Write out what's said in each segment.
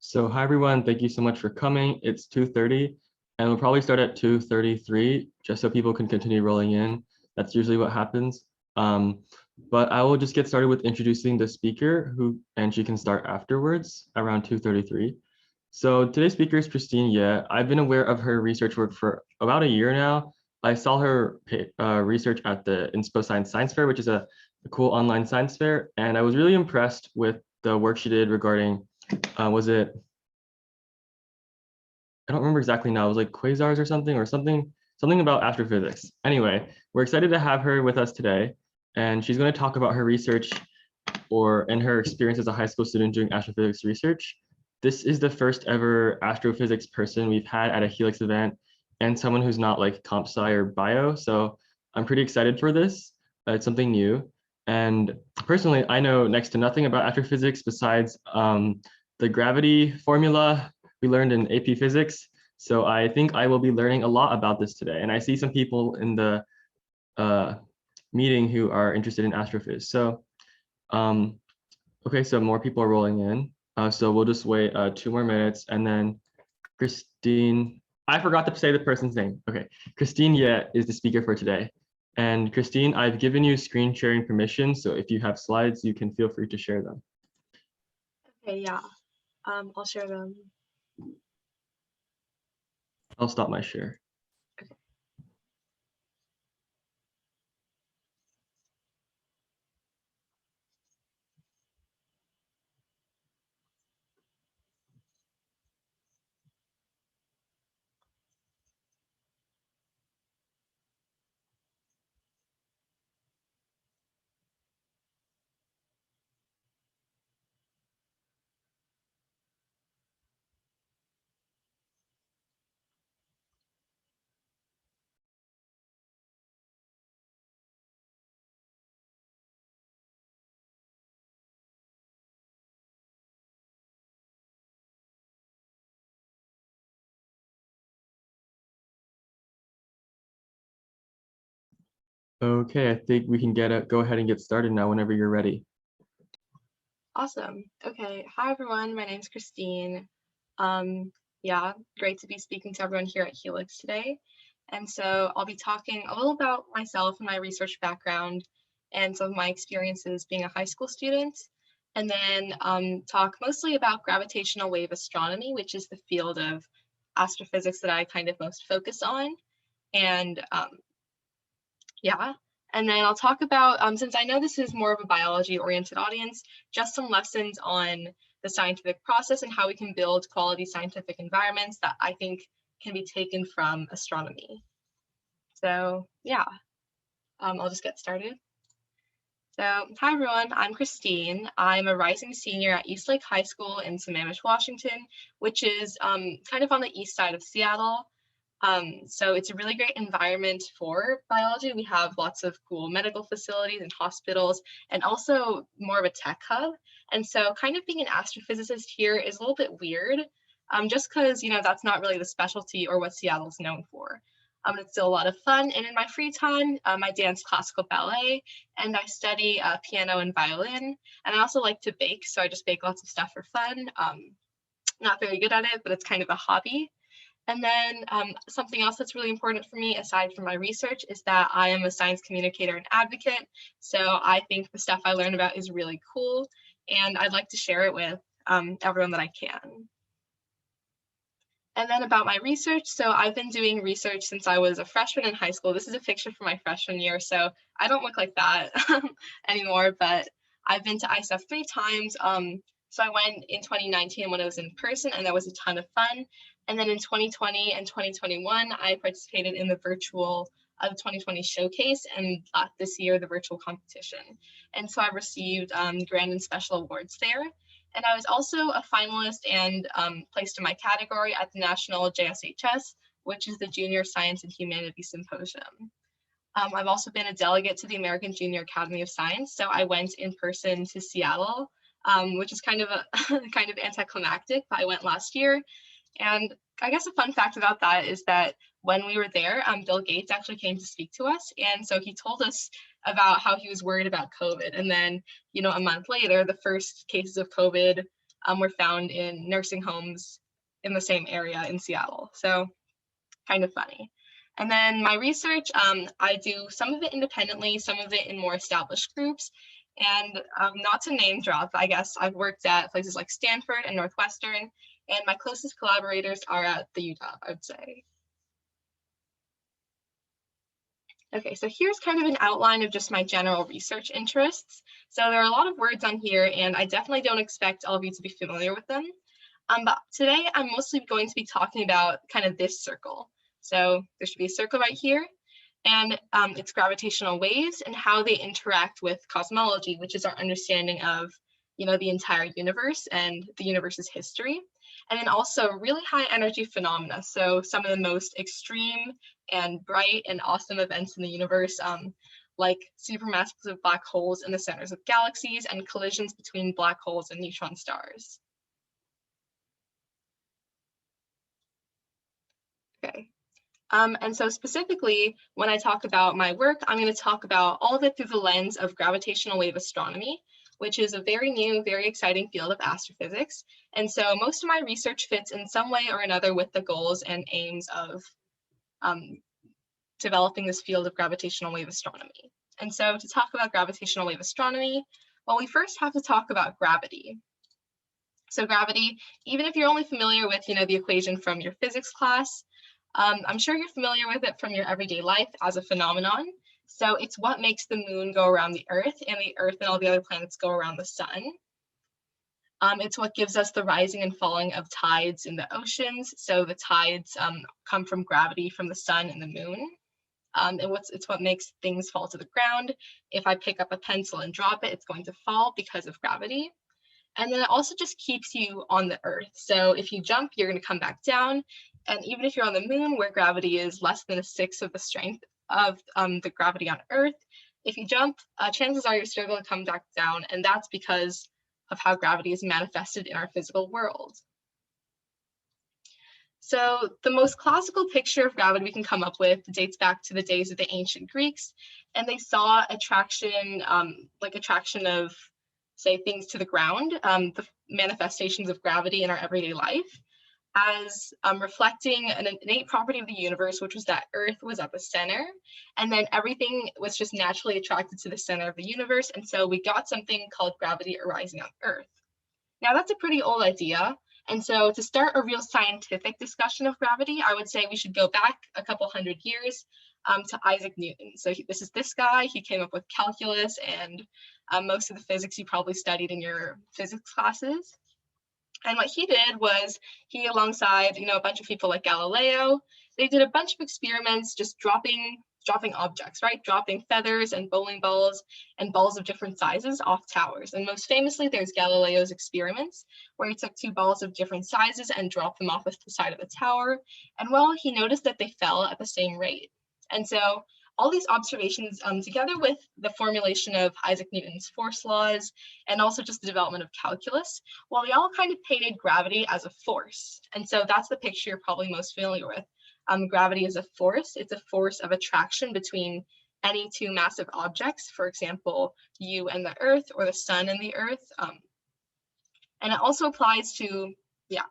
So hi everyone, thank you so much for coming. It's 2:30 and we'll probably start at 2:33 just so people can continue rolling in. That's usually what happens. But I will just get started with introducing the speaker and she can start afterwards around 2:33. So today's speaker is Christine Ye. I've been aware of her research work for about a year now. I saw her research at the Inspo Science Fair, which is a cool online science fair, and I was really impressed with the work she did regarding was it, I don't remember exactly now, it was like quasars or something about astrophysics. Anyway, we're excited to have her with us today, and she's going to talk about her research and her experience as a high school student doing astrophysics research. This is the first ever astrophysics person we've had at a Helix event, and someone who's not like comp sci or bio. So I'm pretty excited for this. It's something new. And personally, I know next to nothing about astrophysics besides the gravity formula we learned in AP Physics. So I think I will be learning a lot about this today. And I see some people in the meeting who are interested in astrophysics. So okay, so more people are rolling in. So we'll just wait 2 more minutes and then Christine, I forgot to say the person's name. Okay, Christine Ye is the speaker for today. And Christine, I've given you screen sharing permission. So if you have slides, you can feel free to share them. Okay, yeah, I'll share them. I'll stop my share. Okay. Okay, I think we can go ahead and get started now whenever you're ready. Awesome. Okay, hi everyone, my name's Christine. Yeah, great to be speaking to everyone here at Helix today. And so I'll be talking a little about myself and my research background and some of my experiences being a high school student, and then talk mostly about gravitational wave astronomy, which is the field of astrophysics that I kind of most focus on. And yeah, and then I'll talk about, since I know this is more of a biology-oriented audience, just some lessons on the scientific process and how we can build quality scientific environments that I think can be taken from astronomy. So yeah, I'll just get started. So hi everyone, I'm Christine. I'm a rising senior at Eastlake High School in Sammamish, Washington, which is kind of on the east side of Seattle. So it's a really great environment for biology. We have lots of cool medical facilities and hospitals, and also more of a tech hub. And so kind of being an astrophysicist here is a little bit weird, just because, you know, that's not really the specialty or what Seattle's known for. It's still a lot of fun. And in my free time, I dance classical ballet, and I study piano and violin. And I also like to bake, so I just bake lots of stuff for fun. Not very good at it, but it's kind of a hobby. And then something else that's really important for me, aside from my research, is that I am a science communicator and advocate. So I think the stuff I learn about is really cool, and I'd like to share it with everyone that I can. And then about my research, so I've been doing research since I was a freshman in high school. This is a picture from my freshman year, so I don't look like that anymore, but I've been to ISF 3 times. So I went in 2019 when it was in person, and that was a ton of fun. And then in 2020 and 2021, I participated in the virtual 2020 showcase, and this year the virtual competition. And so I received grand and special awards there. And I was also a finalist and placed in my category at the National JSHS, which is the Junior Science and Humanities Symposium. I've also been a delegate to the American Junior Academy of Science, so I went in person to Seattle, which is kind of kind of anticlimactic, but I went last year. And I guess a fun fact about that is that when we were there, Bill Gates actually came to speak to us. And so he told us about how he was worried about COVID. And then, you know, a month later, the first cases of COVID were found in nursing homes in the same area in Seattle. So kind of funny. And then my research, I do some of it independently, some of it in more established groups. And not to name drop, I guess I've worked at places like Stanford and Northwestern, and my closest collaborators are at the UW, I would say. Okay, so here's kind of an outline of just my general research interests. So there are a lot of words on here, and I definitely don't expect all of you to be familiar with them. But today I'm mostly going to be talking about kind of this circle. So there should be a circle right here, and it's gravitational waves and how they interact with cosmology, which is our understanding of, the entire universe and the universe's history. And then also really high energy phenomena. So some of the most extreme and bright and awesome events in the universe, like supermassive black holes in the centers of galaxies and collisions between black holes and neutron stars. Okay. And so specifically, when I talk about my work, I'm going to talk about all of it through the lens of gravitational wave astronomy, which is a very new, very exciting field of astrophysics. And so most of my research fits in some way or another with the goals and aims of developing this field of gravitational wave astronomy. And so to talk about gravitational wave astronomy, well, we first have to talk about gravity. So gravity, even if you're only familiar with, the equation from your physics class, I'm sure you're familiar with it from your everyday life as a phenomenon. So it's what makes the moon go around the Earth, and the Earth and all the other planets go around the sun. It's what gives us the rising and falling of tides in the oceans. So the tides come from gravity from the sun and the moon. And it's what makes things fall to the ground. If I pick up a pencil and drop it, it's going to fall because of gravity. And then it also just keeps you on the Earth. So if you jump, you're going to come back down. And even if you're on the moon, where gravity is less than a sixth of the strength of the gravity on Earth, if you jump, chances are you're still going to come back down. And that's because of how gravity is manifested in our physical world. So the most classical picture of gravity we can come up with dates back to the days of the ancient Greeks. And they saw attraction, like attraction of, say, things to the ground, the manifestations of gravity in our everyday life, as reflecting an innate property of the universe, which was that Earth was at the center, and then everything was just naturally attracted to the center of the universe, and so we got something called gravity arising on Earth. Now that's a pretty old idea, and so to start a real scientific discussion of gravity, I would say we should go back a couple hundred years to Isaac Newton. So this is this guy. He came up with calculus and most of the physics you probably studied in your physics classes. And what he did was he, alongside a bunch of people like Galileo, they did a bunch of experiments just dropping objects, right? Dropping feathers and bowling balls and balls of different sizes off towers. And most famously, there's Galileo's experiments, where he took two balls of different sizes and dropped them off the side of a tower. And well, he noticed that they fell at the same rate. And so all these observations, together with the formulation of Isaac Newton's force laws, and also just the development of calculus, well, they all kind of painted gravity as a force. And so that's the picture you're probably most familiar with. Gravity is a force. It's a force of attraction between any two massive objects, for example, you and the Earth, or the sun and the Earth. And it also applies to,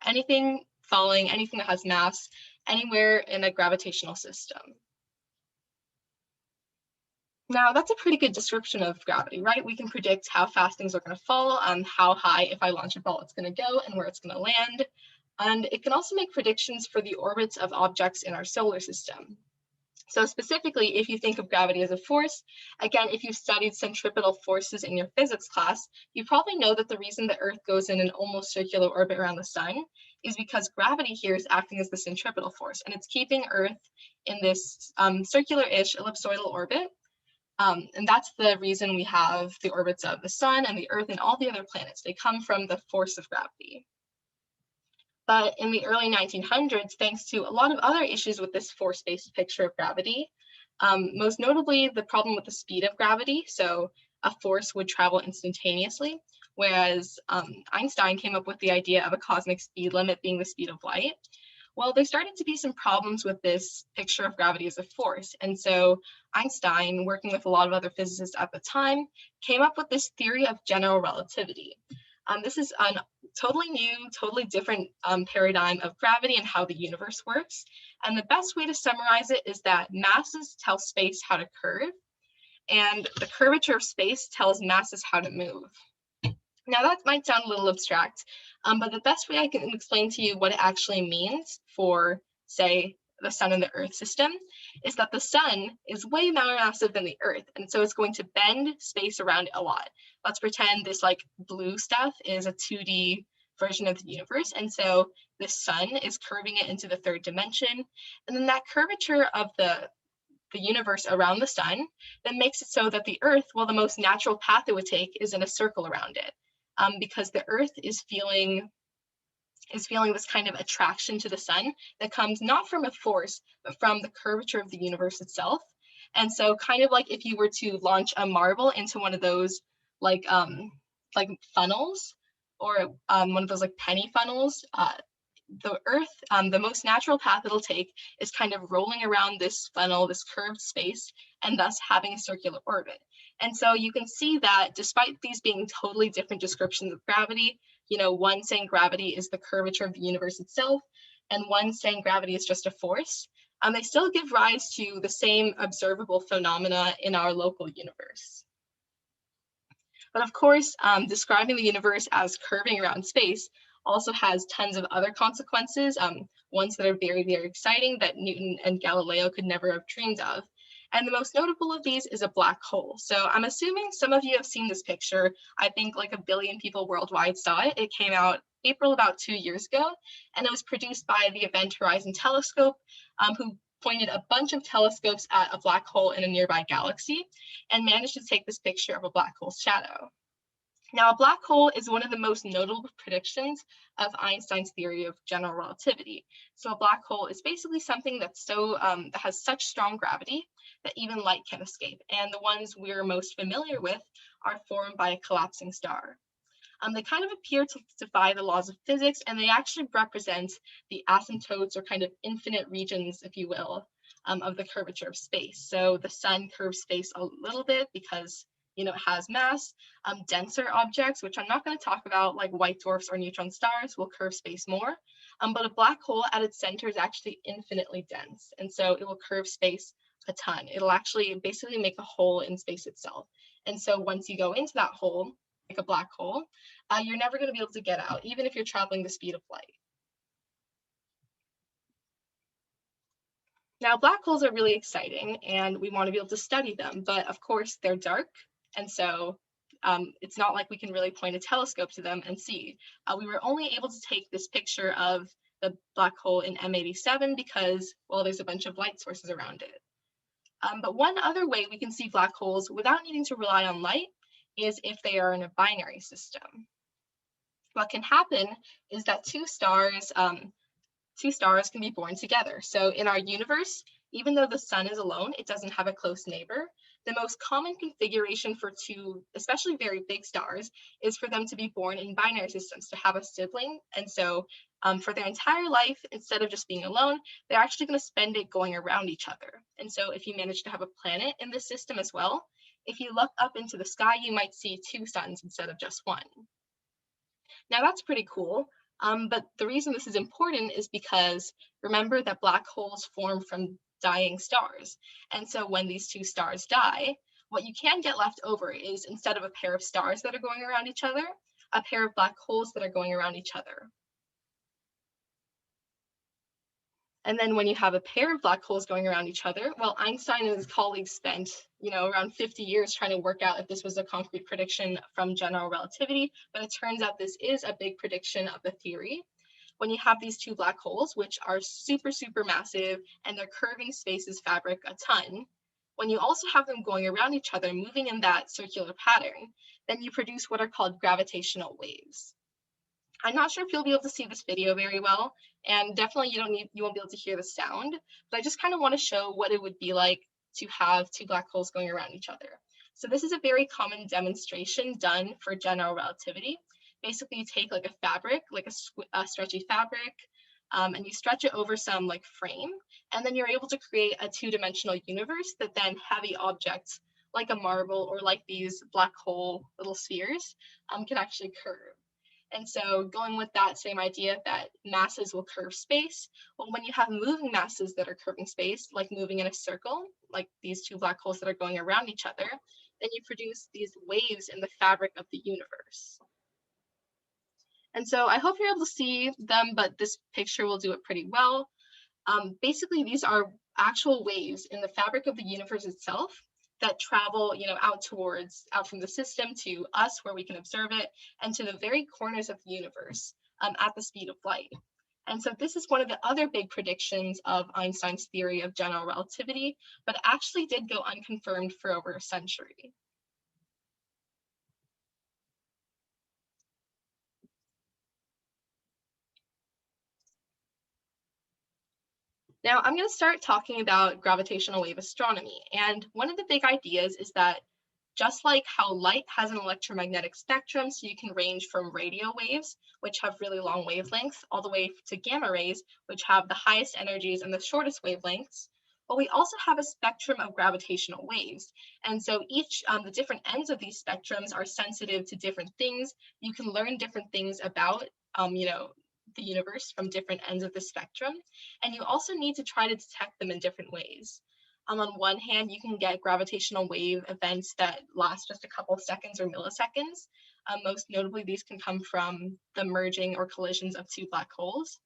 anything falling, anything that has mass, anywhere in a gravitational system. Now, that's a pretty good description of gravity, right? We can predict how fast things are going to fall, how high, if I launch a ball, it's going to go, and where it's going to land. And it can also make predictions for the orbits of objects in our solar system. So specifically, if you think of gravity as a force, again, if you've studied centripetal forces in your physics class, you probably know that the reason the Earth goes in an almost circular orbit around the sun is because gravity here is acting as the centripetal force, and it's keeping Earth in this circular-ish ellipsoidal orbit. And that's the reason we have the orbits of the sun and the Earth and all the other planets. They come from the force of gravity. But in the early 1900s, thanks to a lot of other issues with this force-based picture of gravity, most notably the problem with the speed of gravity. So a force would travel instantaneously, whereas Einstein came up with the idea of a cosmic speed limit being the speed of light. Well, there started to be some problems with this picture of gravity as a force. And so Einstein, working with a lot of other physicists at the time, came up with this theory of general relativity. This is a totally new, totally different paradigm of gravity and how the universe works. And the best way to summarize it is that masses tell space how to curve, and the curvature of space tells masses how to move. Now that might sound a little abstract, but the best way I can explain to you what it actually means for, say, the sun and the Earth system is that the sun is way more massive than the Earth, and so it's going to bend space around a lot. Let's pretend this like blue stuff is a 2D version of the universe, and so the sun is curving it into the third dimension, and then that curvature of the universe around the sun then makes it so that the Earth, well, the most natural path it would take is in a circle around it, because the Earth is feeling this kind of attraction to the sun that comes not from a force, but from the curvature of the universe itself. And so kind of like if you were to launch a marble into one of those like funnels, or one of those like penny funnels, the Earth, the most natural path it'll take is kind of rolling around this funnel, this curved space, and thus having a circular orbit. And so you can see that despite these being totally different descriptions of gravity, one saying gravity is the curvature of the universe itself, and one saying gravity is just a force, they still give rise to the same observable phenomena in our local universe. But of course, describing the universe as curving around space also has tons of other consequences, ones that are very, very exciting that Newton and Galileo could never have dreamed of. And the most notable of these is a black hole. So I'm assuming some of you have seen this picture. I think like 1 billion people worldwide saw it. It came out April about 2 years ago, and it was produced by the Event Horizon Telescope, who pointed a bunch of telescopes at a black hole in a nearby galaxy and managed to take this picture of a black hole's shadow. Now, a black hole is one of the most notable predictions of Einstein's theory of general relativity. So a black hole is basically something that's that has such strong gravity that even light can escape. And the ones we're most familiar with are formed by a collapsing star. They kind of appear to defy the laws of physics, and they actually represent the asymptotes, or kind of infinite regions, if you will, of the curvature of space. So the sun curves space a little bit because it has mass. Denser objects, which I'm not going to talk about, like white dwarfs or neutron stars, will curve space more. But a black hole at its center is actually infinitely dense, and so it will curve space a ton. It'll actually basically make a hole in space itself. And so once you go into that hole, like a black hole, you're never going to be able to get out, even if you're traveling the speed of light. Now, black holes are really exciting, and we want to be able to study them, but of course they're dark, and so it's not like we can really point a telescope to them and see. We were only able to take this picture of the black hole in M87 because, well, there's a bunch of light sources around it. But one other way we can see black holes without needing to rely on light is if they are in a binary system. What can happen is that two stars can be born together. So in our universe, even though the sun is alone, it doesn't have a close neighbor. The most common configuration for two, especially very big stars, is for them to be born in binary systems, to have a sibling. And so for their entire life, instead of just being alone, they're actually going to spend it going around each other. And so if you manage to have a planet in this system as well, if you look up into the sky, you might see two suns instead of just one. Now that's pretty cool. But the reason this is important is because remember that black holes form from dying stars. And so when these two stars die, what you can get left over is, instead of a pair of stars that are going around each other, a pair of black holes that are going around each other. And then when you have a pair of black holes going around each other, well, Einstein and his colleagues spent, around 50 years trying to work out if this was a concrete prediction from general relativity, but it turns out this is a big prediction of the theory. When you have these two black holes, which are super, super massive, and they're curving space's fabric a ton, when you also have them going around each other, moving in that circular pattern, then you produce what are called gravitational waves. I'm not sure if you'll be able to see this video very well, and definitely you won't be able to hear the sound, but I just kind of want to show what it would be like to have two black holes going around each other. So this is a very common demonstration done for general relativity. Basically, you take like a fabric, like a stretchy fabric, and you stretch it over some like frame, and then you're able to create a two-dimensional universe that then heavy objects like a marble or like these black hole little spheres can actually curve. And so going with that same idea that masses will curve space, well, when you have moving masses that are curving space, like moving in a circle, like these two black holes that are going around each other, then you produce these waves in the fabric of the universe. And so I hope you're able to see them, but this picture will do it pretty well. Basically, these are actual waves in the fabric of the universe itself that travel, out from the system to us where we can observe it, and to the very corners of the universe at the speed of light. And so this is one of the other big predictions of Einstein's theory of general relativity, but it actually did go unconfirmed for over a century. Now, I'm going to start talking about gravitational wave astronomy. And one of the big ideas is that just like how light has an electromagnetic spectrum, so you can range from radio waves, which have really long wavelengths, all the way to gamma rays, which have the highest energies and the shortest wavelengths. But we also have a spectrum of gravitational waves. And so the different ends of these spectrums are sensitive to different things. You can learn different things about, the universe from different ends of the spectrum. And you also need to try to detect them in different ways. On one hand, you can get gravitational wave events that last just a couple of seconds or milliseconds. Most notably, these can come from the merging or collisions of two black holes.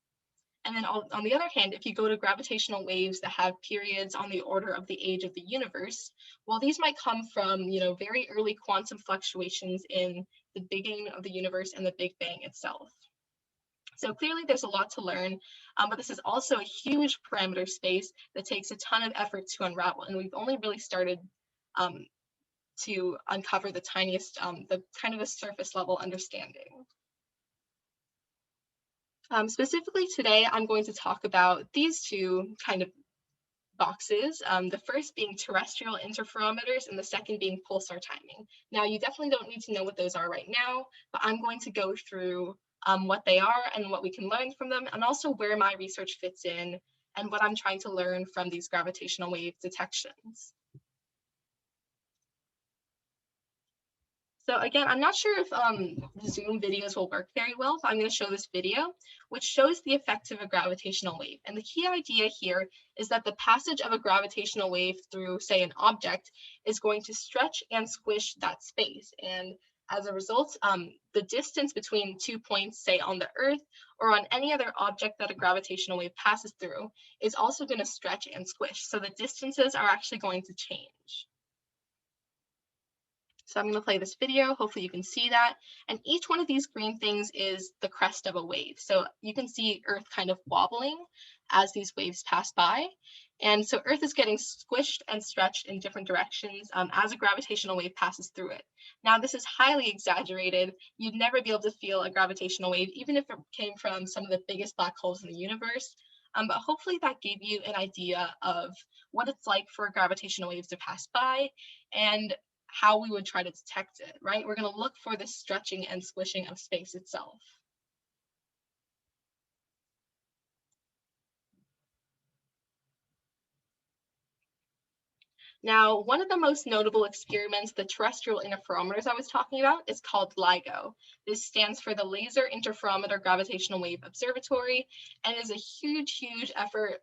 And then on the other hand, if you go to gravitational waves that have periods on the order of the age of the universe, well, these might come from, very early quantum fluctuations in the beginning of the universe and the Big Bang itself. So clearly there's a lot to learn, but this is also a huge parameter space that takes a ton of effort to unravel. And we've only really started to uncover the tiniest, the kind of a surface level understanding. Specifically today, I'm going to talk about these two kind of boxes, the first being terrestrial interferometers and the second being pulsar timing. Now, you definitely don't need to know what those are right now, but I'm going to go through what they are and what we can learn from them, and also where my research fits in and what I'm trying to learn from these gravitational wave detections. So again, I'm not sure if Zoom videos will work very well, but I'm going to show this video, which shows the effect of a gravitational wave. And the key idea here is that the passage of a gravitational wave through, say, an object is going to stretch and squish that space. And as a result, the distance between 2 points, say on the Earth or on any other object that a gravitational wave passes through, is also going to stretch and squish. So the distances are actually going to change. So I'm going to play this video. Hopefully you can see that. And each one of these green things is the crest of a wave. So you can see Earth kind of wobbling as these waves pass by. And so Earth is getting squished and stretched in different directions as a gravitational wave passes through it. Now, this is highly exaggerated. You'd never be able to feel a gravitational wave, even if it came from some of the biggest black holes in the universe. But hopefully that gave you an idea of what it's like for gravitational waves to pass by and how we would try to detect it, right? We're going to look for the stretching and squishing of space itself. Now, one of the most notable experiments, the terrestrial interferometers I was talking about, is called LIGO. This stands for the Laser Interferometer Gravitational Wave Observatory, and is a huge, huge effort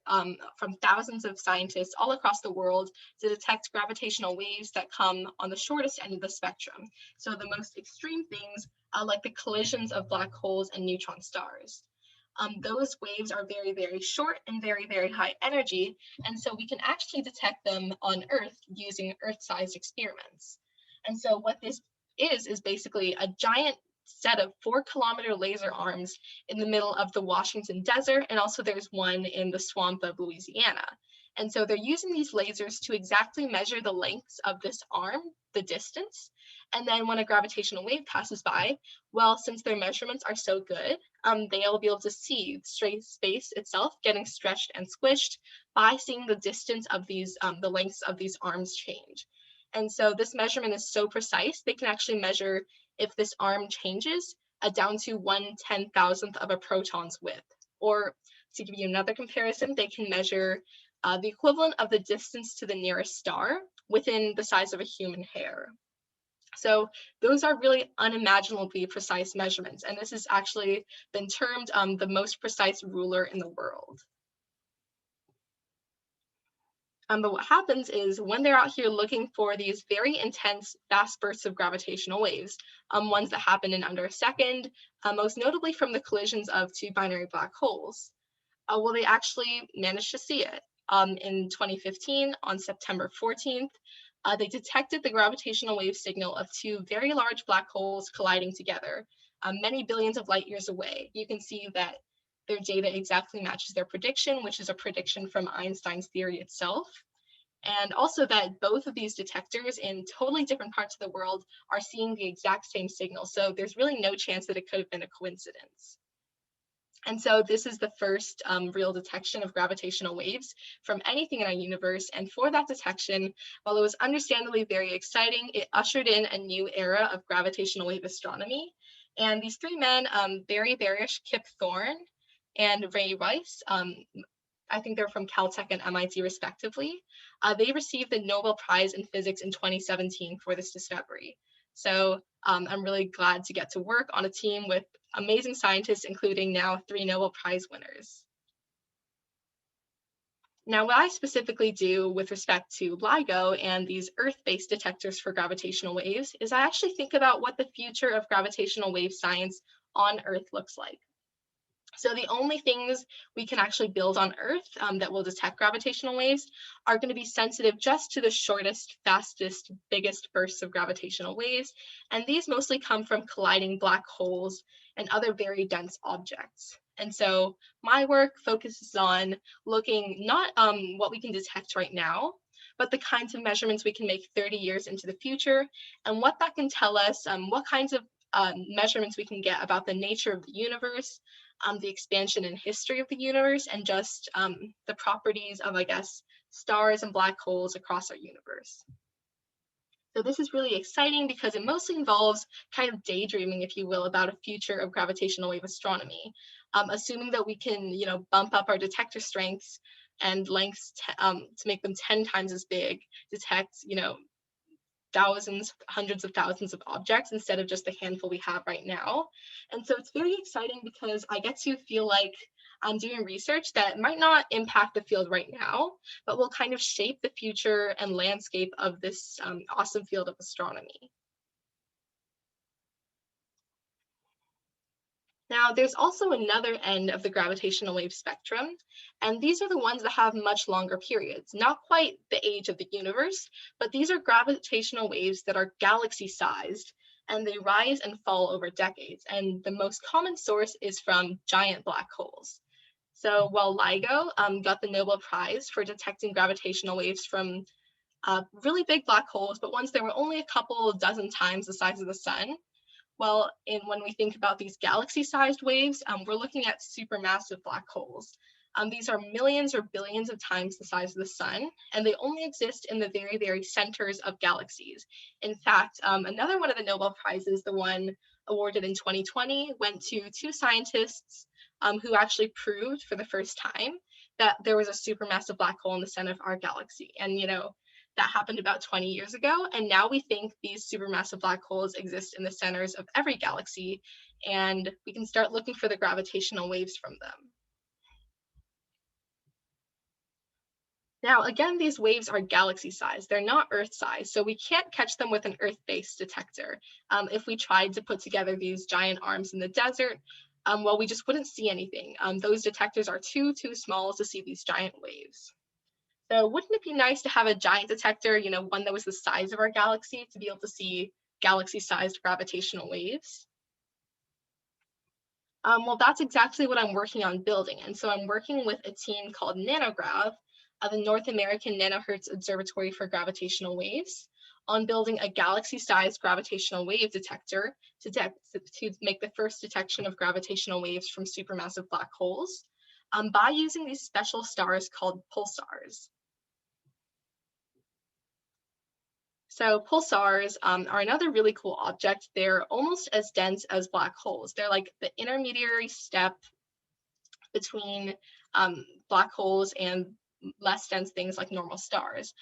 from thousands of scientists all across the world to detect gravitational waves that come on the shortest end of the spectrum. So the most extreme things, like the collisions of black holes and neutron stars. Those waves are very, very short and very, very high energy. And so we can actually detect them on Earth using Earth-sized experiments. And so what this is basically a giant set of 4-kilometer laser arms in the middle of the Washington desert. And also there's one in the swamp of Louisiana. And so they're using these lasers to exactly measure the lengths of this arm, the distance. And then when a gravitational wave passes by, well, since their measurements are so good, they'll be able to see straight space itself getting stretched and squished by seeing the distance of these, the lengths of these arms change. And so this measurement is so precise, they can actually measure if this arm changes down to 1/10,000th of a proton's width. Or to give you another comparison, they can measure the equivalent of the distance to the nearest star within the size of a human hair. So those are really unimaginably precise measurements, and this has actually been termed the most precise ruler in the world. But what happens is when they're out here looking for these very intense, fast bursts of gravitational waves, ones that happen in under a second, most notably from the collisions of two binary black holes, well, they actually managed to see it. In 2015, on September 14th, they detected the gravitational wave signal of two very large black holes colliding together, many billions of light years away. You can see that their data exactly matches their prediction, which is a prediction from Einstein's theory itself. And also that both of these detectors in totally different parts of the world are seeing the exact same signal. So there's really no chance that it could have been a coincidence. And so this is the first real detection of gravitational waves from anything in our universe. And for that detection, while it was understandably very exciting, it ushered in a new era of gravitational wave astronomy. And these three men, Barry Barish, Kip Thorne, and Ray Rice, I think they're from Caltech and MIT respectively, they received the Nobel Prize in Physics in 2017 for this discovery. So I'm really glad to get to work on a team with amazing scientists, including now 3 Nobel Prize winners. Now, what I specifically do with respect to LIGO and these Earth-based detectors for gravitational waves is I actually think about what the future of gravitational wave science on Earth looks like. So the only things we can actually build on Earth that will detect gravitational waves are going to be sensitive just to the shortest, fastest, biggest bursts of gravitational waves. And these mostly come from colliding black holes and other very dense objects. And so my work focuses on looking not what we can detect right now, but the kinds of measurements we can make 30 years into the future and what that can tell us, what kinds of measurements we can get about the nature of the universe, the expansion and history of the universe, and just the properties of, I guess, stars and black holes across our universe. So this is really exciting because it mostly involves kind of daydreaming, if you will, about a future of gravitational wave astronomy, assuming that we can, bump up our detector strengths and lengths to make them 10 times as big, detect, thousands, hundreds of thousands of objects instead of just the handful we have right now. And so it's very exciting because I get to feel like I'm doing research that might not impact the field right now, but will kind of shape the future and landscape of this awesome field of astronomy. Now, there's also another end of the gravitational wave spectrum, and these are the ones that have much longer periods, not quite the age of the universe, but these are gravitational waves that are galaxy-sized, and they rise and fall over decades. And the most common source is from giant black holes. So while LIGO got the Nobel Prize for detecting gravitational waves from really big black holes, but ones that were only a couple dozen times the size of the sun, well, when we think about these galaxy-sized waves, we're looking at supermassive black holes. These are millions or billions of times the size of the sun, and they only exist in the very, very centers of galaxies. In fact, another one of the Nobel Prizes, the one awarded in 2020, went to 2 scientists who actually proved for the first time that there was a supermassive black hole in the center of our galaxy. And, that happened about 20 years ago. And now we think these supermassive black holes exist in the centers of every galaxy, and we can start looking for the gravitational waves from them. Now, again, these waves are galaxy-sized. They're not Earth-sized, so we can't catch them with an Earth-based detector. If we tried to put together these giant arms in the desert, well, we just wouldn't see anything. Those detectors are too small to see these giant waves. So wouldn't it be nice to have a giant detector, one that was the size of our galaxy, to be able to see galaxy-sized gravitational waves? Well, that's exactly what I'm working on building. And so I'm working with a team called NanoGrav, the North American Nanohertz Observatory for Gravitational Waves, on building a galaxy-sized gravitational wave detector to make the first detection of gravitational waves from supermassive black holes by using these special stars called pulsars. So pulsars are another really cool object. They're almost as dense as black holes. They're like the intermediary step between black holes and less dense things like normal stars.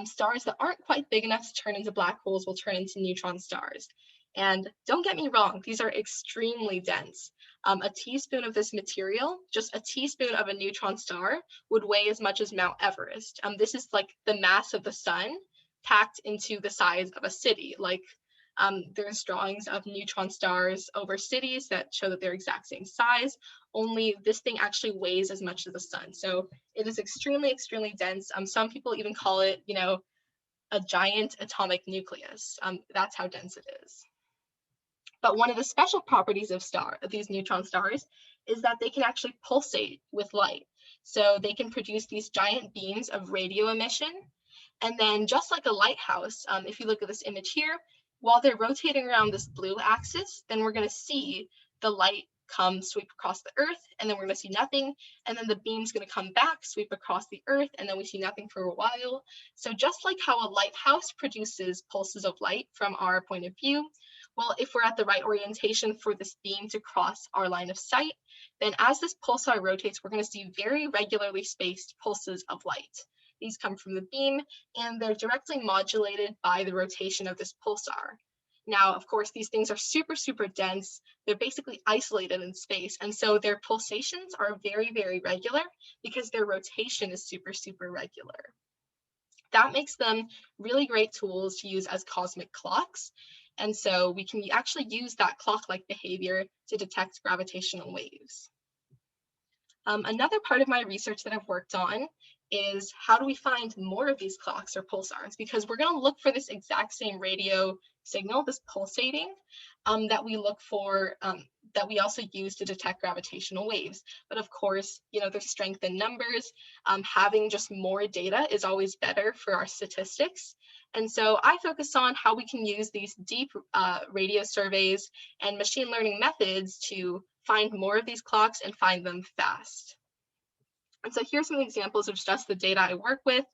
Stars that aren't quite big enough to turn into black holes will turn into neutron stars. And don't get me wrong, these are extremely dense. A teaspoon of this material, just a teaspoon of a neutron star, would weigh as much as Mount Everest. This is like the mass of the sun packed into the size of a city. Like there's drawings of neutron stars over cities that show that they're exact same size, only this thing actually weighs as much as the sun. So it is extremely, extremely dense. Some people even call it, a giant atomic nucleus. That's how dense it is. But one of the special properties of these neutron stars is that they can actually pulsate with light. So they can produce these giant beams of radio emission. And then just like a lighthouse, if you look at this image here, while they're rotating around this blue axis, then we're going to see the light come sweep across the earth, and then we're going to see nothing, and then the beam's going to come back, sweep across the earth, and then we see nothing for a while. So just like how a lighthouse produces pulses of light from our point of view, well, if we're at the right orientation for this beam to cross our line of sight, then as this pulsar rotates, we're going to see very regularly spaced pulses of light. These come from the beam, and they're directly modulated by the rotation of this pulsar. Now, of course, these things are super, super dense. They're basically isolated in space, and so their pulsations are very, very regular because their rotation is super, super regular. That makes them really great tools to use as cosmic clocks. And so we can actually use that clock-like behavior to detect gravitational waves. Another part of my research that I've worked on is how do we find more of these clocks or pulsars? Because we're going to look for this exact same radio signal, this pulsating, that we look for, that we also use to detect gravitational waves. But of course, there's strength in numbers. Having just more data is always better for our statistics. And so I focus on how we can use these deep radio surveys and machine learning methods to find more of these clocks and find them fast. And so here's some examples of just the data I work with.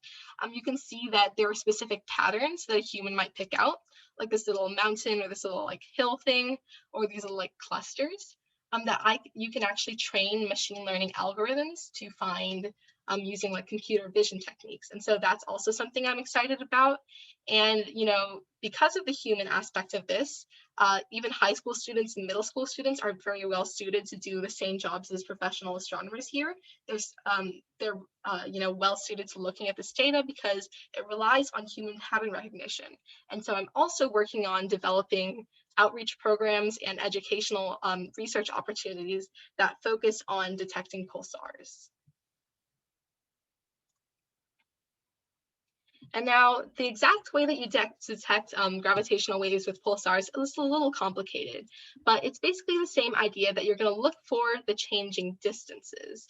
You can see that there are specific patterns that a human might pick out, like this little mountain or this little hill thing, or these little clusters that you can actually train machine learning algorithms to find using computer vision techniques. And so that's also something I'm excited about. And, because of the human aspect of this, even high school students and middle school students are very well suited to do the same jobs as professional astronomers here. They're well suited to looking at this data because it relies on human pattern recognition. And so I'm also working on developing outreach programs and educational research opportunities that focus on detecting pulsars. And now the exact way that you detect gravitational waves with pulsars is a little complicated, but it's basically the same idea that you're going to look for the changing distances.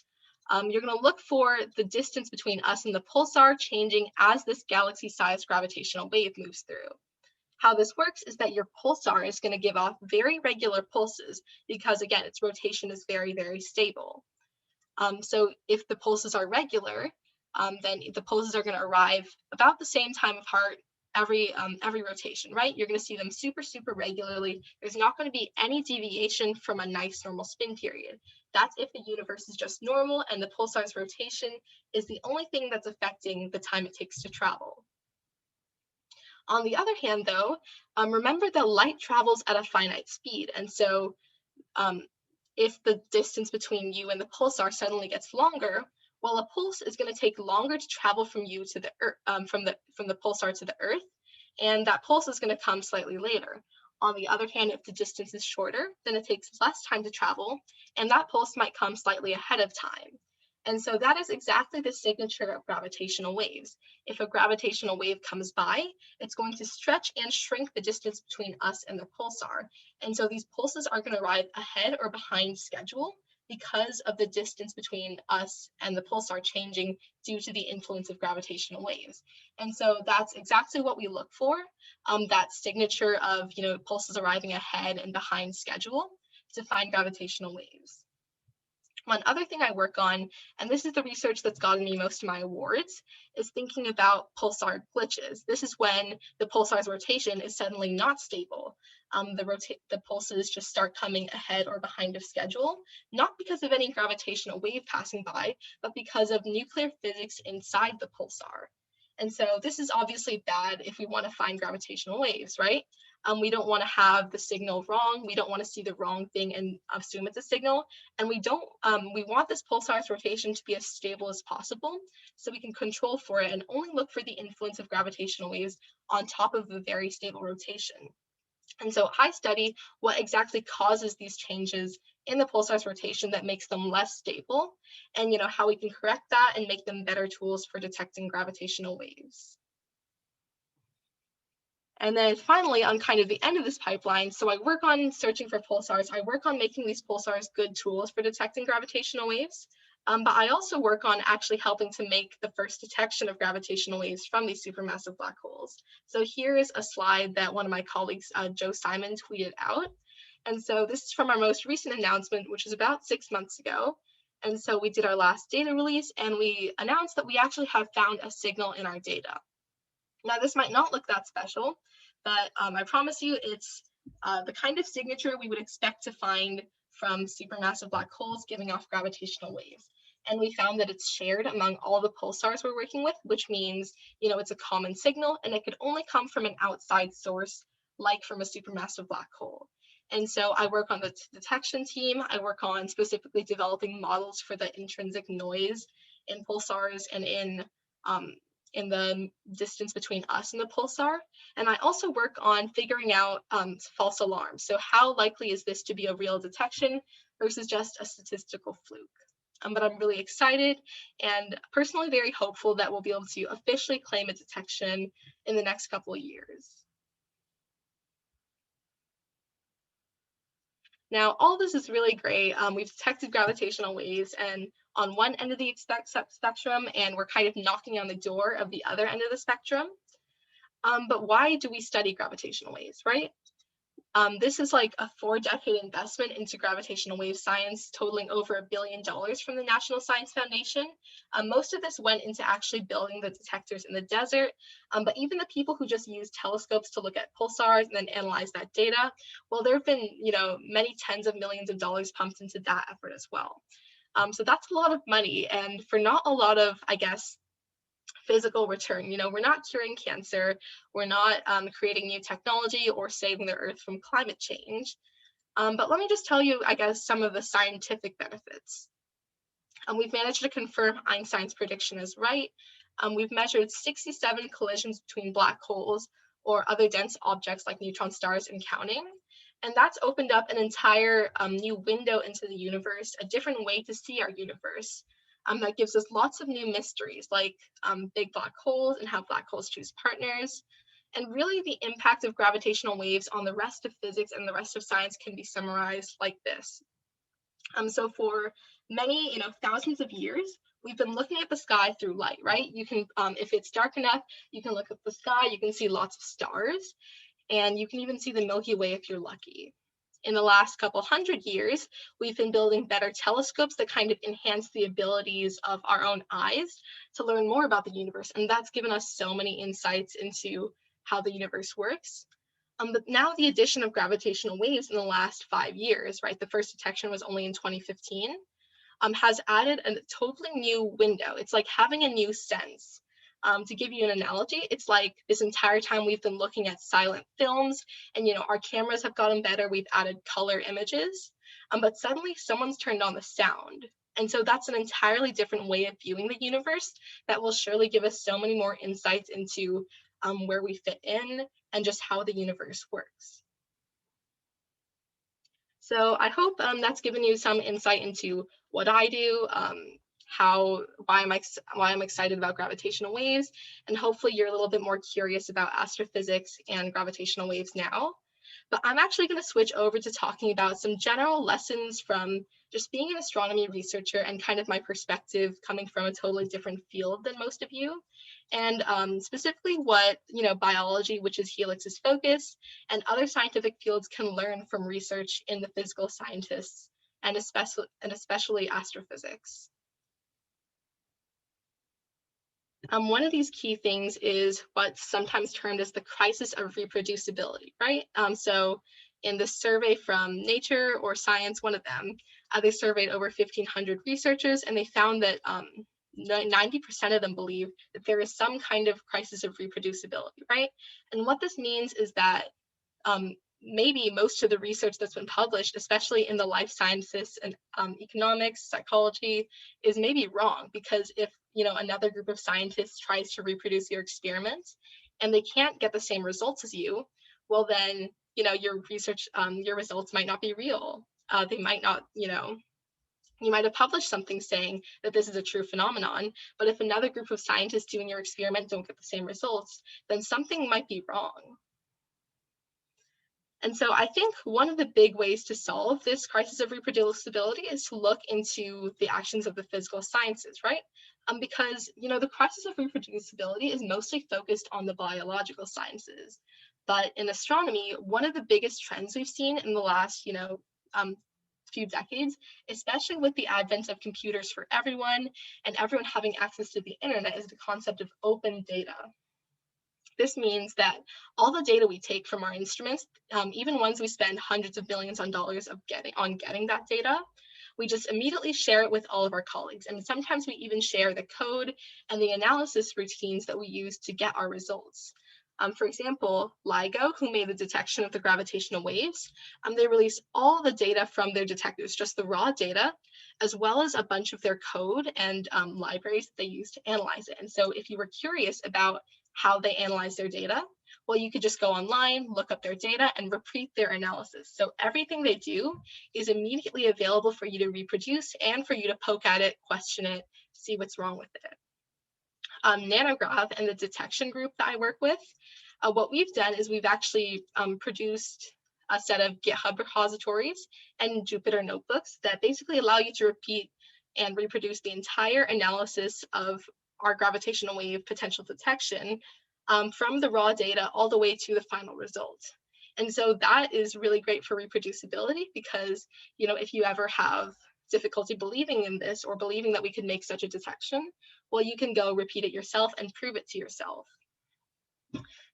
You're going to look for the distance between us and the pulsar changing as this galaxy-sized gravitational wave moves through. How this works is that your pulsar is going to give off very regular pulses because, again, its rotation is very, very stable. So if the pulses are regular, then the pulses are going to arrive about the same time apart every rotation, right? You're going to see them super, super regularly. There's not going to be any deviation from a nice normal spin period. That's if the universe is just normal and the pulsar's rotation is the only thing that's affecting the time it takes to travel. On the other hand, though, remember that light travels at a finite speed. And so if the distance between you and the pulsar suddenly gets longer, well, a pulse is going to take longer to travel from you to the Earth, from the pulsar to the Earth, and that pulse is going to come slightly later. On the other hand, if the distance is shorter, then it takes less time to travel, and that pulse might come slightly ahead of time. And so that is exactly the signature of gravitational waves. If a gravitational wave comes by, it's going to stretch and shrink the distance between us and the pulsar. And so these pulses are going to arrive ahead or behind schedule because of the distance between us and the pulsar changing due to the influence of gravitational waves. And so that's exactly what we look for, that signature of pulses arriving ahead and behind schedule to find gravitational waves. One other thing I work on, and this is the research that's gotten me most of my awards, is thinking about pulsar glitches. This is when the pulsar's rotation is suddenly not stable. The pulses just start coming ahead or behind of schedule, not because of any gravitational wave passing by, but because of nuclear physics inside the pulsar. And so this is obviously bad if we want to find gravitational waves, right? We don't want to have the signal wrong. We don't want to see the wrong thing and assume it's a signal. And we want this pulsar's rotation to be as stable as possible so we can control for it and only look for the influence of gravitational waves on top of a very stable rotation. And so I study what exactly causes these changes in the pulsar's rotation that makes them less stable, and how we can correct that and make them better tools for detecting gravitational waves. And then finally, on kind of the end of this pipeline, so I work on searching for pulsars. I work on making these pulsars good tools for detecting gravitational waves. But I also work on actually helping to make the first detection of gravitational waves from these supermassive black holes. So here is a slide that one of my colleagues, Joe Simon, tweeted out. And so this is from our most recent announcement, which was about 6 months ago. And so we did our last data release, and we announced that we actually have found a signal in our data. Now, this might not look that special, but I promise you it's the kind of signature we would expect to find from supermassive black holes giving off gravitational waves. And we found that it's shared among all the pulsars we're working with, which means, it's a common signal, and it could only come from an outside source, like from a supermassive black hole. And so I work on the detection team. I work on specifically developing models for the intrinsic noise in pulsars and in the distance between us and the pulsar. And I also work on figuring out false alarms. So how likely is this to be a real detection versus just a statistical fluke? But I'm really excited and personally very hopeful that we'll be able to officially claim a detection in the next couple of years. Now, all this is really great. We've detected gravitational waves and on one end of the spectrum, and we're kind of knocking on the door of the other end of the spectrum. But why do we study gravitational waves, right? This is like a 4-decade investment into gravitational wave science, totaling over $1 billion from the National Science Foundation. Most of this went into actually building the detectors in the desert, but even the people who just use telescopes to look at pulsars and then analyze that data, well, there have been, many tens of millions of dollars pumped into that effort as well. So that's a lot of money, and for not a lot of, I guess, physical return. We're not curing cancer, we're not creating new technology or saving the earth from climate change. But let me just tell you, I guess, some of the scientific benefits. We've managed to confirm Einstein's prediction is right. We've measured 67 collisions between black holes or other dense objects like neutron stars and counting. And that's opened up an entire new window into the universe, a different way to see our universe. That gives us lots of new mysteries like big black holes and how black holes choose partners. And really the impact of gravitational waves on the rest of physics and the rest of science can be summarized like this. So for many, thousands of years, we've been looking at the sky through light, right? You can, if it's dark enough, you can look at the sky, you can see lots of stars, and you can even see the Milky Way if you're lucky. In the last couple hundred years, we've been building better telescopes that kind of enhance the abilities of our own eyes to learn more about the universe. And that's given us so many insights into how the universe works. But now the addition of gravitational waves in the last 5 years, right? The first detection was only in 2015, has added a totally new window. It's like having a new sense. To give you an analogy, it's like this entire time we've been looking at silent films and, our cameras have gotten better. We've added color images, but suddenly someone's turned on the sound. And so that's an entirely different way of viewing the universe that will surely give us so many more insights into where we fit in and just how the universe works. So I hope that's given you some insight into what I do, why I'm excited about gravitational waves, and hopefully you're a little bit more curious about astrophysics and gravitational waves now. But I'm actually going to switch over to talking about some general lessons from just being an astronomy researcher and kind of my perspective coming from a totally different field than most of you. And specifically what, biology, which is Helix's focus, and other scientific fields can learn from research in the physical scientists and especially astrophysics. One of these key things is what's sometimes termed as the crisis of reproducibility, right? So in the survey from Nature or Science, one of them, they surveyed over 1,500 researchers, and they found that 90% of them believe that there is some kind of crisis of reproducibility, right? And what this means is that maybe most of the research that's been published, especially in the life sciences and economics, psychology, is maybe wrong, because if another group of scientists tries to reproduce your experiments and they can't get the same results as you, well then your research, your results might not be real. They might not, you might have published something saying that this is a true phenomenon, but if another group of scientists doing your experiment don't get the same results, then something might be wrong. And so I think one of the big ways to solve this crisis of reproducibility is to look into the actions of the physical sciences, right? Because, the crisis of reproducibility is mostly focused on the biological sciences. But in astronomy, one of the biggest trends we've seen in the last, few decades, especially with the advent of computers for everyone and everyone having access to the internet, is the concept of open data. This means that all the data we take from our instruments, even ones we spend hundreds of millions of dollars on getting that data, we just immediately share it with all of our colleagues. And sometimes we even share the code and the analysis routines that we use to get our results. For example, LIGO, who made the detection of the gravitational waves, they released all the data from their detectors, just the raw data, as well as a bunch of their code and libraries that they use to analyze it. And so if you were curious about how they analyze their data, well, you could just go online, look up their data, and repeat their analysis. So everything they do is immediately available for you to reproduce and for you to poke at it, question it, see what's wrong with it. Nanograv and the detection group that I work with, what we've done is we've actually produced a set of GitHub repositories and Jupyter notebooks that basically allow you to repeat and reproduce the entire analysis of our gravitational wave potential detection from the raw data all the way to the final result. And so that is really great for reproducibility, because if you ever have difficulty believing in this or believing that we could make such a detection, well, you can go repeat it yourself and prove it to yourself.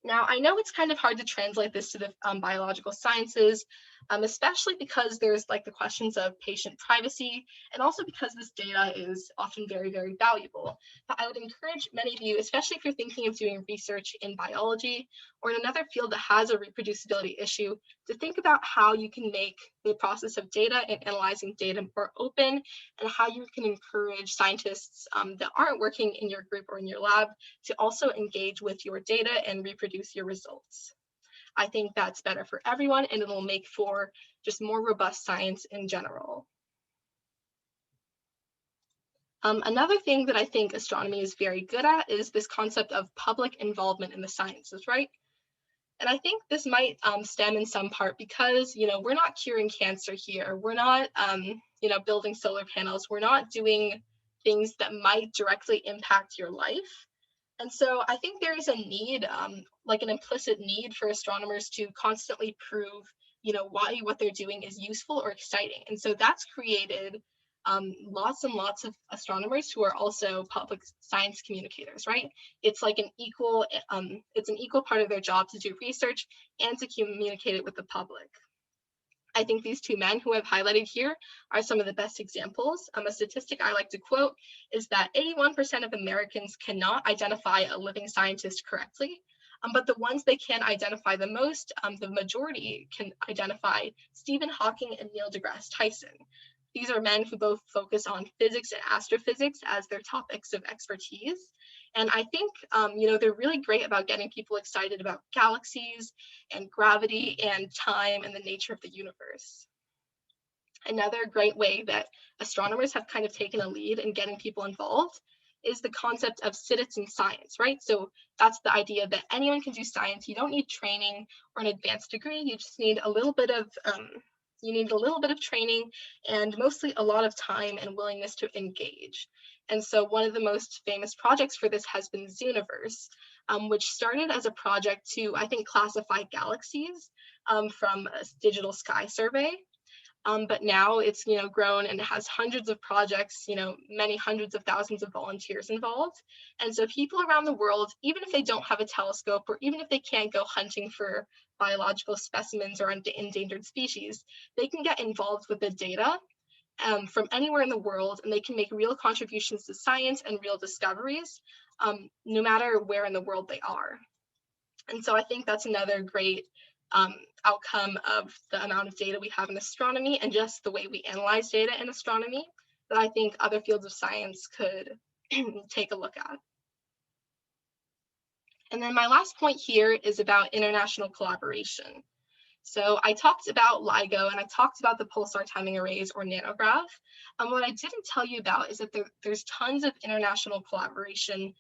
Now, I know it's kind of hard to translate this to the biological sciences, especially because there's like the questions of patient privacy, and also because this data is often very, very valuable. But I would encourage many of you, especially if you're thinking of doing research in biology or in another field that has a reproducibility issue, to think about how you can make the process of data and analyzing data more open, and how you can encourage scientists that aren't working in your group or in your lab to also engage with your data and reproduce your results. I think that's better for everyone, and it'll make for just more robust science in general. Another thing that I think astronomy is very good at is this concept of public involvement in the sciences, right? And I think this might stem in some part because, we're not curing cancer here. We're not, building solar panels. We're not doing things that might directly impact your life. And so I think there is a need, like an implicit need for astronomers to constantly prove, why what they're doing is useful or exciting. And so that's created lots and lots of astronomers who are also public science communicators, right? It's like an equal part of their job to do research and to communicate it with the public. I think these two men who I've highlighted here are some of the best examples. A statistic I like to quote is that 81% of Americans cannot identify a living scientist correctly, but the ones they can identify the most, the majority can identify Stephen Hawking and Neil deGrasse Tyson. These are men who both focus on physics and astrophysics as their topics of expertise. And I think, they're really great about getting people excited about galaxies and gravity and time and the nature of the universe. Another great way that astronomers have kind of taken a lead in getting people involved is the concept of citizen science, right? So that's the idea that anyone can do science. You don't need training or an advanced degree. You just need a little bit of training and mostly a lot of time and willingness to engage. And so one of the most famous projects for this has been Zooniverse, which started as a project to, I think, classify galaxies from a digital sky survey. But now it's, grown and it has hundreds of projects, many hundreds of thousands of volunteers involved. And so people around the world, even if they don't have a telescope, or even if they can't go hunting for biological specimens or endangered species, they can get involved with the data from anywhere in the world, and they can make real contributions to science and real discoveries, no matter where in the world they are. And so I think that's another great outcome of the amount of data we have in astronomy and just the way we analyze data in astronomy that I think other fields of science could take a look at. And then my last point here is about international collaboration. So I talked about LIGO and I talked about the pulsar timing arrays, or nanograv. What I didn't tell you about is that there's tons of international collaboration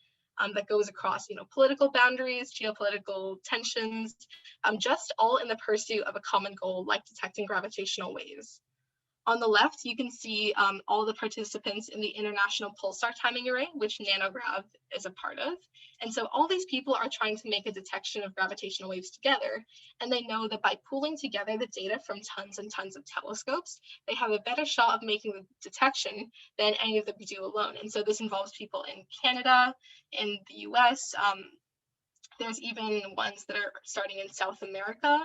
that goes across, political boundaries, geopolitical tensions, just all in the pursuit of a common goal, like detecting gravitational waves. On the left, you can see all the participants in the International Pulsar Timing Array, which nanograv is a part of. And so all these people are trying to make a detection of gravitational waves together. And they know that by pooling together the data from tons and tons of telescopes, they have a better shot of making the detection than any of them could do alone. And so this involves people in Canada, in the US. There's even ones that are starting in South America.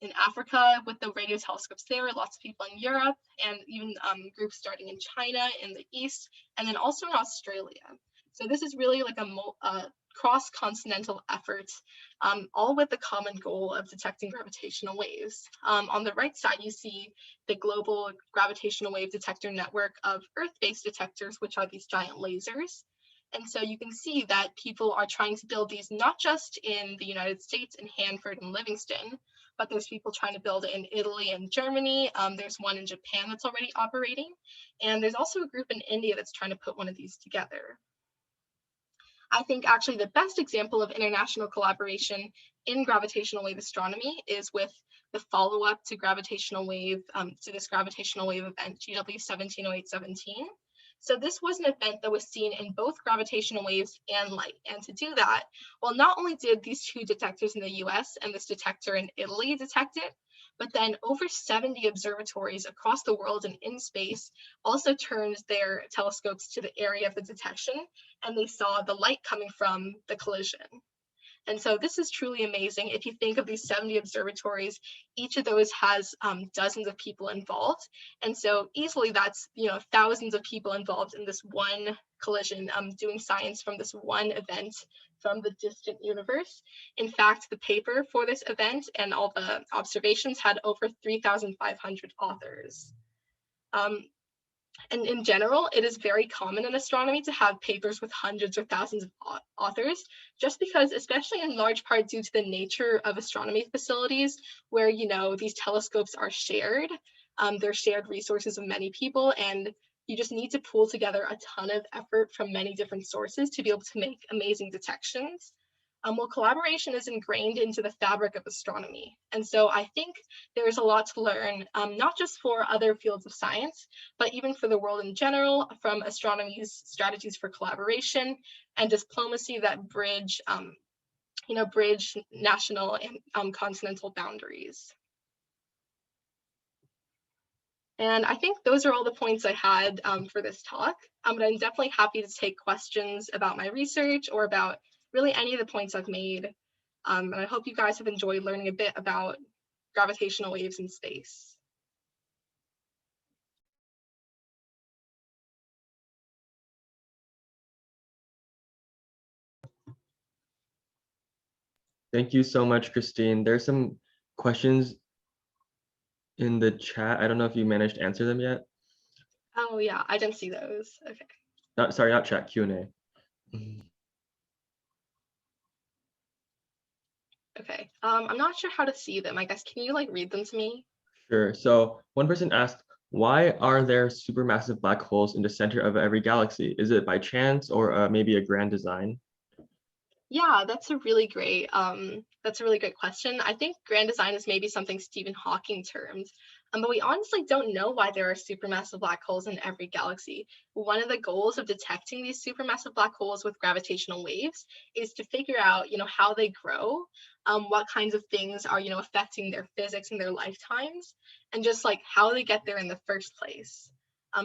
In Africa with the radio telescopes there, lots of people in Europe, and even groups starting in China in the East, and then also in Australia. So this is really like a cross-continental effort, all with the common goal of detecting gravitational waves. On the right side, you see the global gravitational wave detector network of Earth-based detectors, which are these giant lasers. And so you can see that people are trying to build these not just in the United States, in Hanford and Livingston, but there's people trying to build it in Italy and Germany. There's one in Japan that's already operating. And there's also a group in India that's trying to put one of these together. I think actually the best example of international collaboration in gravitational wave astronomy is with the follow-up to this gravitational wave event, GW 170817. So this was an event that was seen in both gravitational waves and light. And to do that, well, not only did these two detectors in the US and this detector in Italy detect it, but then over 70 observatories across the world and in space also turned their telescopes to the area of the detection, and they saw the light coming from the collision. And so this is truly amazing. If you think of these 70 observatories, each of those has dozens of people involved. And so easily that's, thousands of people involved in this one collision, doing science from this one event from the distant universe. In fact, the paper for this event and all the observations had over 3,500 authors. And in general, it is very common in astronomy to have papers with hundreds or thousands of authors, just because, especially in large part due to the nature of astronomy facilities, where, these telescopes are shared, they're shared resources of many people, and you just need to pool together a ton of effort from many different sources to be able to make amazing detections. Well, collaboration is ingrained into the fabric of astronomy. And so I think there's a lot to learn, not just for other fields of science, but even for the world in general, from astronomy's strategies for collaboration and diplomacy that bridge national and continental boundaries. And I think those are all the points I had for this talk. But I'm definitely happy to take questions about my research or about really any of the points I've made. And I hope you guys have enjoyed learning a bit about gravitational waves in space. Thank you so much, Christine. There's some questions in the chat. I don't know if you managed to answer them yet. Oh yeah, I didn't see those. Okay. Not chat, Q&A. Okay, I'm not sure how to see them. I guess, can you read them to me? Sure. So one person asked, why are there supermassive black holes in the center of every galaxy? Is it by chance or maybe a grand design? Yeah, that's a really great question. I think grand design is maybe something Stephen Hawking termed. But we honestly don't know why there are supermassive black holes in every galaxy. One of the goals of detecting these supermassive black holes with gravitational waves is to figure out, how they grow, what kinds of things are, affecting their physics in their lifetimes, and just like how they get there in the first place.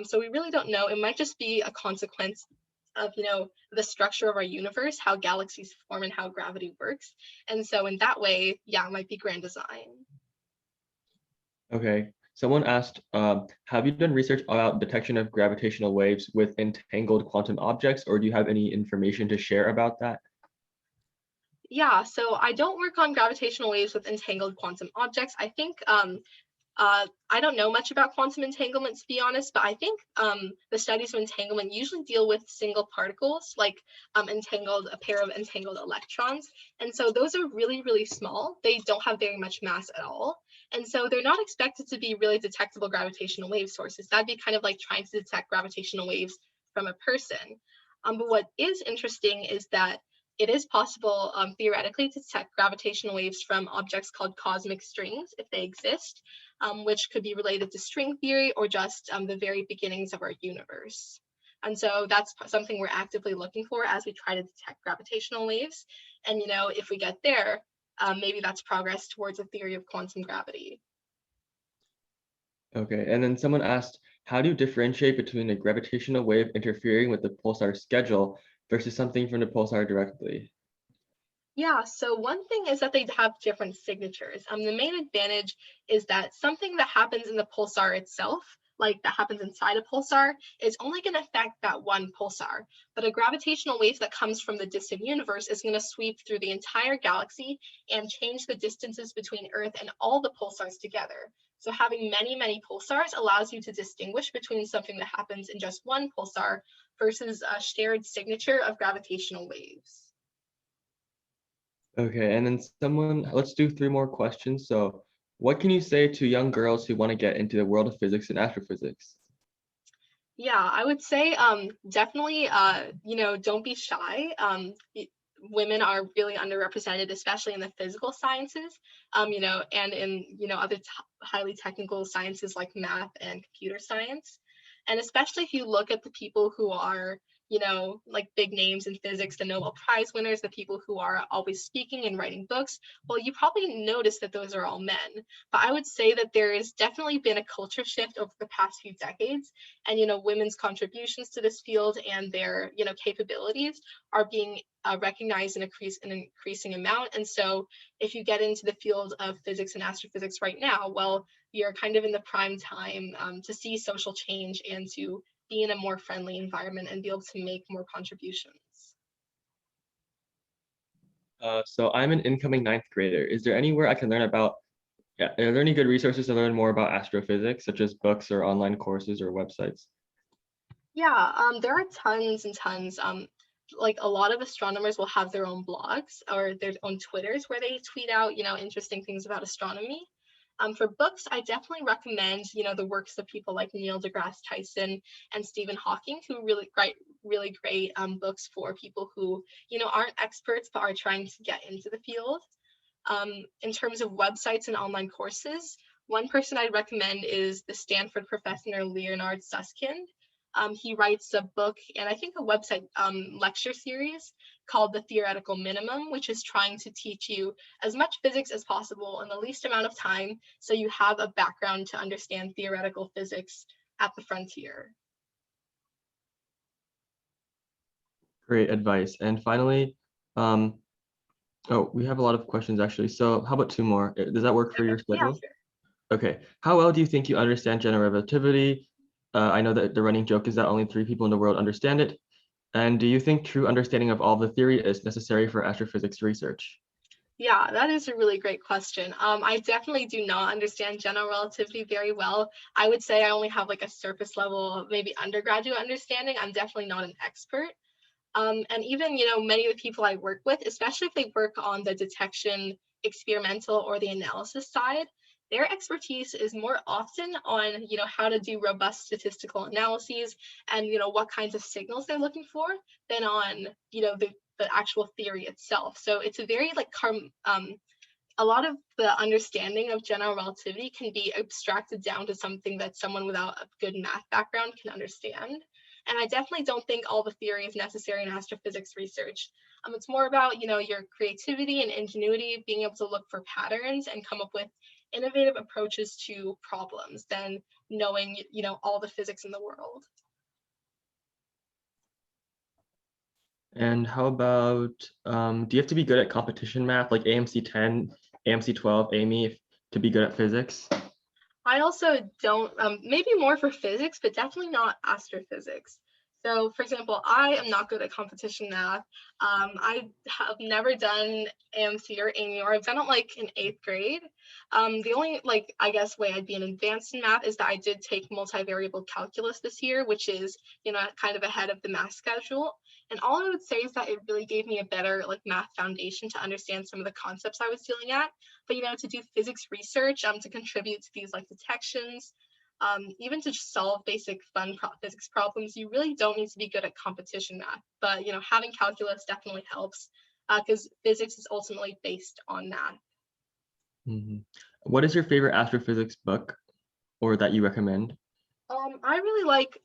So we really don't know. It might just be a consequence of, the structure of our universe, how galaxies form and how gravity works. And so in that way, yeah, it might be grand design. Okay. Someone asked, have you done research about detection of gravitational waves with entangled quantum objects, or do you have any information to share about that? Yeah, so I don't work on gravitational waves with entangled quantum objects. I think I don't know much about quantum entanglement, to be honest, but I think the studies of entanglement usually deal with single particles, like a pair of entangled electrons. And so those are really, really small. They don't have very much mass at all. And so they're not expected to be really detectable gravitational wave sources. That'd be kind of like trying to detect gravitational waves from a person. But what is interesting is that it is possible theoretically to detect gravitational waves from objects called cosmic strings if they exist, which could be related to string theory or just the very beginnings of our universe. And so that's something we're actively looking for as we try to detect gravitational waves. And, if we get there, maybe that's progress towards a theory of quantum gravity. Okay, and then someone asked, how do you differentiate between a gravitational wave interfering with the pulsar schedule versus something from the pulsar directly? Yeah, so one thing is that they have different signatures. The main advantage is that something that happens in the pulsar itself, like that happens inside a pulsar, is only going to affect that one pulsar. But a gravitational wave that comes from the distant universe is going to sweep through the entire galaxy and change the distances between Earth and all the pulsars together. So having many, many pulsars allows you to distinguish between something that happens in just one pulsar versus a shared signature of gravitational waves. Okay, and then let's do three more questions. So, what can you say to young girls who want to get into the world of physics and astrophysics? Yeah, I would say definitely don't be shy. Women are really underrepresented, especially in the physical sciences, and in other highly technical sciences like math and computer science. And especially if you look at the people who are, like big names in physics, the Nobel Prize winners, the people who are always speaking and writing books, well, you probably notice that those are all men. But I would say that there has definitely been a culture shift over the past few decades, and women's contributions to this field and their capabilities are being recognized in an increasing amount. And so if you get into the field of physics and astrophysics right now, well, you're kind of in the prime time to see social change and to be in a more friendly environment and be able to make more contributions. So I'm an incoming ninth grader. Is there anywhere I can learn about, yeah, are there any good resources to learn more about astrophysics, such as books or online courses or websites? Yeah, there are tons and tons. Like a lot of astronomers will have their own blogs or their own Twitters where they tweet out, interesting things about astronomy. For books, I definitely recommend, the works of people like Neil deGrasse Tyson and Stephen Hawking, who really great books for people who, aren't experts but are trying to get into the field. In terms of websites and online courses, one person I'd recommend is the Stanford professor Leonard Susskind. He writes a book and I think a website lecture series called The Theoretical Minimum, which is trying to teach you as much physics as possible in the least amount of time so you have a background to understand theoretical physics at the frontier. Great advice. And finally, um, oh, we have a lot of questions actually. So how about two more? Does that work for Okay. your Yeah, schedule? sure. Okay. How well do you think you understand general relativity? I know that the running joke is that only three people in the world understand it. And do you think true understanding of all of the theory is necessary for astrophysics research? Yeah, that is a really great question. I definitely do not understand general relativity very well. I would say I only have like a surface level, maybe undergraduate understanding. I'm definitely not an expert. And even, many of the people I work with, especially if they work on the detection, experimental, or the analysis side, their expertise is more often on, how to do robust statistical analyses and, what kinds of signals they're looking for than on, the actual theory itself. So it's a very like a lot of the understanding of general relativity can be abstracted down to something that someone without a good math background can understand. And I definitely don't think all the theory is necessary in astrophysics research. It's more about, your creativity and ingenuity, being able to look for patterns and come up with innovative approaches to problems than knowing, all the physics in the world. And how about, do you have to be good at competition math, like AMC 10, AMC 12, AMY, to be good at physics? I also don't, maybe more for physics, but definitely not astrophysics. So, for example, I am not good at competition math. I have never done AMC or AMY, or I've done it like in 8th grade. The only, I guess, way I'd be an advanced in math is that I did take multivariable calculus this year, which is, kind of ahead of the math schedule. And all I would say is that it really gave me a better math foundation to understand some of the concepts I was dealing at. But to do physics research, to contribute to these detections, even to just solve basic fun physics problems, you really don't need to be good at competition math. But having calculus definitely helps because physics is ultimately based on math. Mm-hmm. What is your favorite astrophysics book, or that you recommend? I really like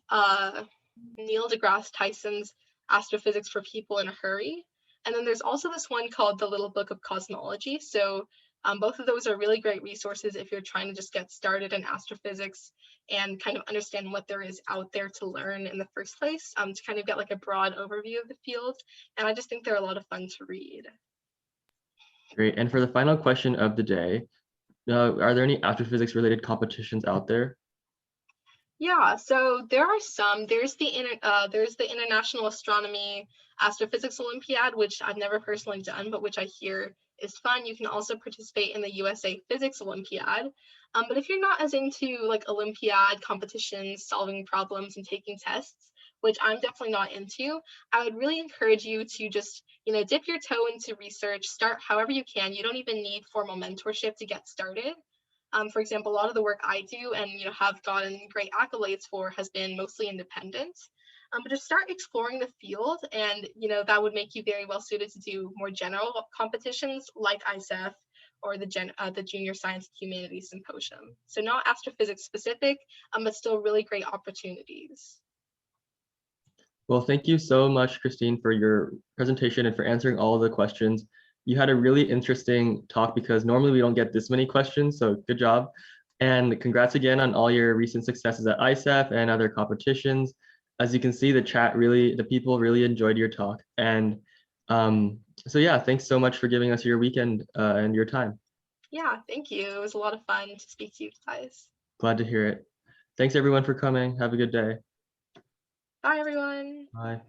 Neil deGrasse Tyson's Astrophysics for People in a Hurry. And then there's also this one called The Little Book of Cosmology. So both of those are really great resources if you're trying to just get started in astrophysics and kind of understand what there is out there to learn in the first place, to kind of get a broad overview of the field. And I just think they're a lot of fun to read. Great. And for the final question of the day, are there any astrophysics related competitions out there? Yeah, so there are some. There's the International Astronomy Astrophysics Olympiad, which I've never personally done, but which I hear is fun. You can also participate in the USA Physics Olympiad. But if you're not as into Olympiad competitions, solving problems, and taking tests, which I'm definitely not into, I would really encourage you to just dip your toe into research. Start however you can. You don't even need formal mentorship to get started. For example, a lot of the work I do and have gotten great accolades for has been mostly independent. But just start exploring the field, and that would make you very well suited to do more general competitions like ISEF or the Junior Science and Humanities Symposium. So not astrophysics specific, but still really great opportunities. Well, thank you so much, Christine, for your presentation and for answering all of the questions. You had a really interesting talk because normally we don't get this many questions, so good job. And congrats again on all your recent successes at ISEF and other competitions. As you can see, the people really enjoyed your talk. And so yeah, thanks so much for giving us your weekend and your time. Yeah, thank you. It was a lot of fun to speak to you guys. Glad to hear it. Thanks everyone for coming. Have a good day. Bye, everyone. Bye.